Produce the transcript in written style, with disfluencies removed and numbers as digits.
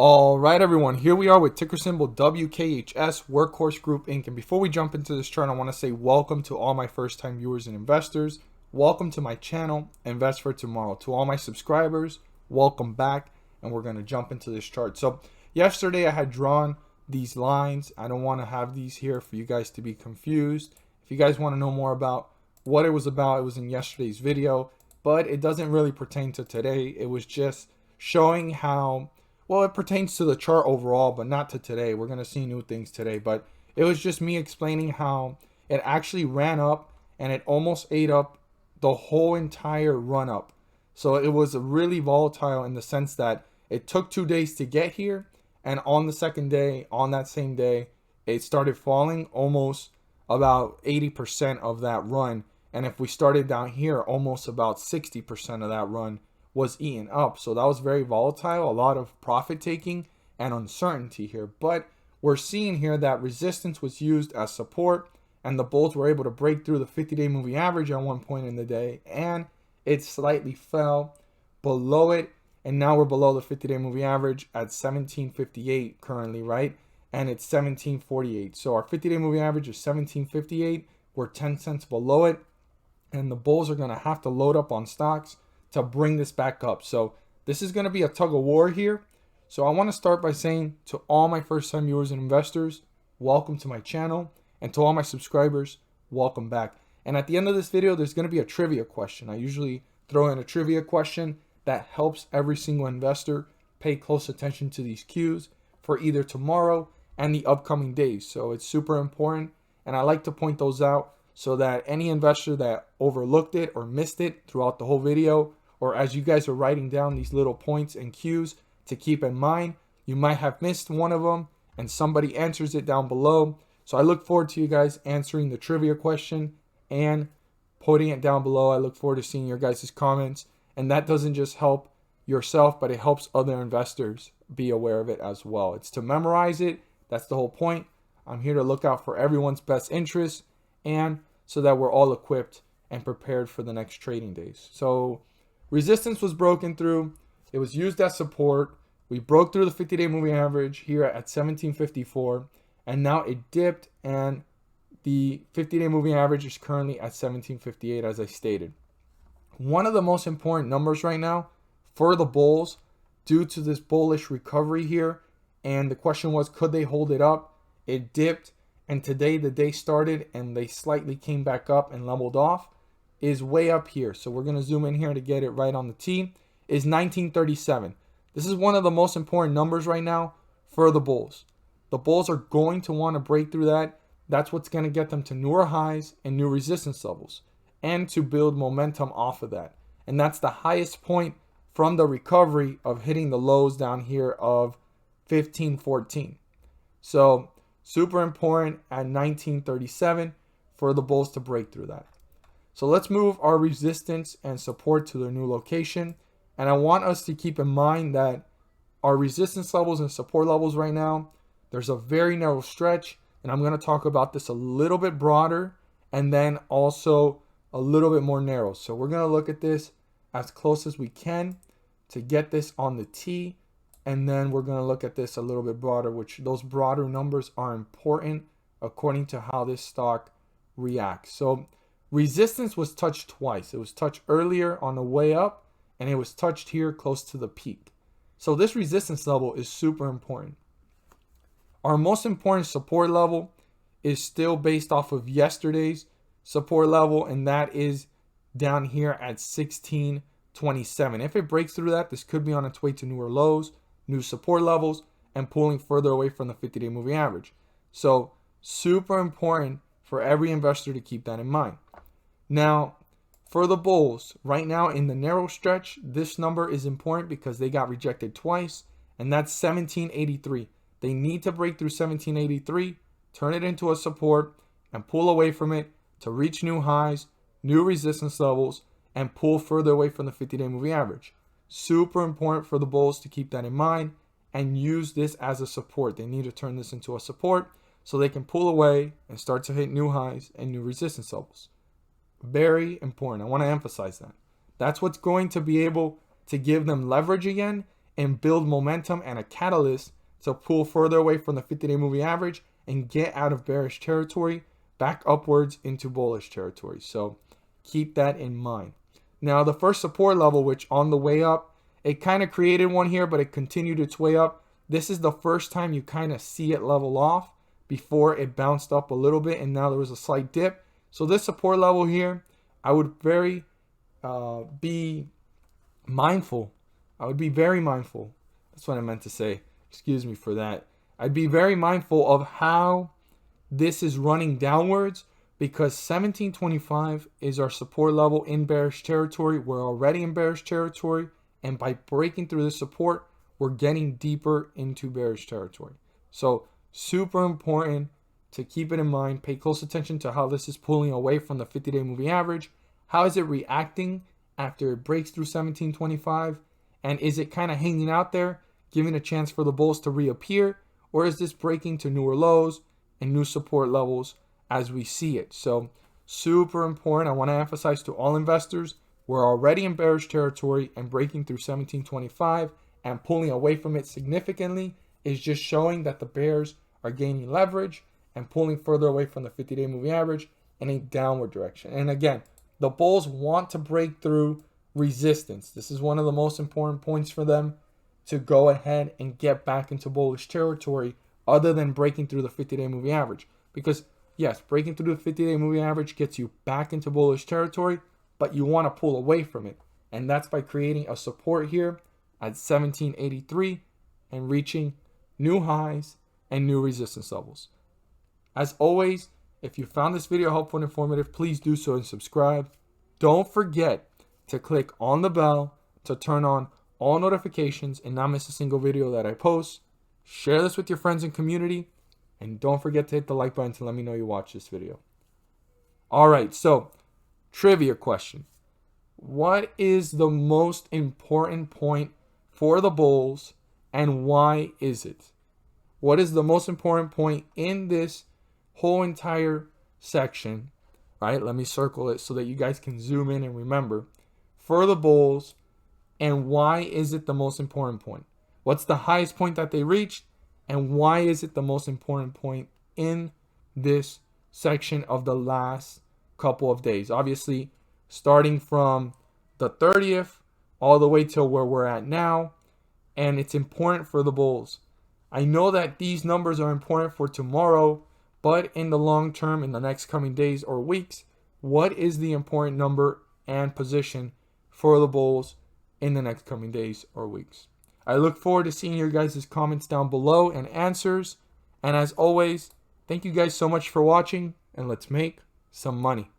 All right, everyone, here we are with ticker symbol WKHS, Workhorse Group Inc. And before we jump into this chart, I want to say welcome to all my first-time viewers and investors. Welcome to my channel, Invest for Tomorrow. To all my subscribers, welcome back, and we're going to jump into this chart. So yesterday I had drawn these lines. I don't want to have these here for you guys to be confused. If you guys want to know more about what it was in yesterday's video, but it doesn't really pertain to today. It was just showing how, well, it pertains to the chart overall, but not to today. We're going to see new things today, but it was just me explaining how it actually ran up and it almost ate up the whole entire run up. So it was really volatile in the sense that it took 2 days to get here, and on the second day, on that same day, it started falling almost about 80% of that run. And if we started down here, almost about 60% of that run was eaten up. So that was very volatile, a lot of profit taking and uncertainty here. But we're seeing here that resistance was used as support, and the bulls were able to break through the 50-day moving average at one point in the day, and it slightly fell below it, and now we're below the 50-day moving average at 1758 currently, right? And it's 1748. So our 50-day moving average is 1758. We're 10 cents below it, and the bulls are going to have to load up on stocks to bring this back up. So this is going to be a tug of war here. So I want to start by saying to all my first-time viewers and investors, welcome to my channel, and to all my subscribers, welcome back. And at the end of this video, there's going to be a trivia question. I usually throw in a trivia question that helps every single investor pay close attention to these cues for either tomorrow and the upcoming days. So it's super important, and I like to point those out so that any investor that overlooked it or missed it throughout the whole video, or as you guys are writing down these little points and cues to keep in mind, you might have missed one of them and somebody answers it down below. So I look forward to you guys answering the trivia question and putting it down below. I look forward to seeing your guys' comments, and that doesn't just help yourself, but it helps other investors be aware of it as well. It's to memorize it. That's the whole point. I'm here to look out for everyone's best interests, and so that we're all equipped and prepared for the next trading days. So resistance was broken through. It was used as support. We broke through the 50-day moving average here at 1754, and now it dipped, and the 50-day moving average is currently at 1758, as I stated. One of the most important numbers right now for the bulls due to this bullish recovery here, and the question was, could they hold it up? It dipped, and today the day started and they slightly came back up and leveled off, is way up here. So we're going to zoom in here to get it right on the T, is 1937. This is one of the most important numbers right now for the bulls. The bulls are going to want to break through that. That's what's going to get them to newer highs and new resistance levels, and to build momentum off of that. And that's the highest point from the recovery of hitting the lows down here of 1514. So super important at 1937 for the bulls to break through that. So let's move our resistance and support to their new location. And I want us to keep in mind that our resistance levels and support levels right now, there's a very narrow stretch, and I'm going to talk about this a little bit broader and then also a little bit more narrow. So we're going to look at this as close as we can to get this on the T, and then we're going to look at this a little bit broader, which those broader numbers are important according to how this stock reacts. So resistance was touched twice. It was touched earlier on the way up, and it was touched here close to the peak. So this resistance level is super important. Our most important support level is still based off of yesterday's support level, and that is down here at 1627. If it breaks through that, this could be on its way to newer lows, new support levels, and pulling further away from the 50-day moving average. So super important for every investor to keep that in mind. Now, for the bulls, right now in the narrow stretch, this number is important because they got rejected twice, and that's 1783. They need to break through 1783, turn it into a support, and pull away from it to reach new highs, new resistance levels, and pull further away from the 50-day moving average. Super important for the bulls to keep that in mind and use this as a support. They need to turn this into a support so they can pull away and start to hit new highs and new resistance levels. Very important. I want to emphasize that. That's what's going to be able to give them leverage again and build momentum and a catalyst to pull further away from the 50-day moving average and get out of bearish territory back upwards into bullish territory. So keep that in mind. Now the first support level, which on the way up, it kind of created one here, but it continued its way up. This is the first time you kind of see it level off before it bounced up a little bit, and now there was a slight dip. So this support level here, I would be mindful. I would be very mindful. That's what I meant to say. Excuse me for that. I'd be very mindful of how this is running downwards, because 1725 is our support level in bearish territory. We're already in bearish territory, and by breaking through the support, we're getting deeper into bearish territory. So super important to keep it in mind. Pay close attention to how this is pulling away from the 50-day moving average. How is it reacting after it breaks through 1725? And is it kind of hanging out there, giving a chance for the bulls to reappear? Or is this breaking to newer lows and new support levels as we see it? So super important. I want to emphasize to all investors, we're already in bearish territory, and breaking through 1725 and pulling away from it significantly is just showing that the bears are gaining leverage and pulling further away from the 50-day moving average in a downward direction. And again, the bulls want to break through resistance. This is one of the most important points for them, to go ahead and get back into bullish territory other than breaking through the 50-day moving average. Because yes, breaking through the 50-day moving average gets you back into bullish territory, but you want to pull away from it. And that's by creating a support here at 1783 and reaching new highs and new resistance levels. As always, if you found this video helpful and informative, please do so and subscribe. Don't forget to click on the bell to turn on all notifications and not miss a single video that I post. Share this with your friends and community, and don't forget to hit the like button to let me know you watched this video. All right, so trivia question. What is the most important point for the bulls, and why is it? What is the most important point in this whole entire section? Right, let me circle it so that you guys can zoom in and remember. For the bulls, and why is it the most important point? What's the highest point that they reached, and why is it the most important point in this section of the last couple of days? Obviously, starting from the 30th all the way till where we're at now, and it's important for the bulls. I know that these numbers are important for tomorrow, but in the long term, in the next coming days or weeks, what is the important number and position for the bulls in the next coming days or weeks? I look forward to seeing your guys' comments down below and answers. And as always, thank you guys so much for watching, and let's make some money.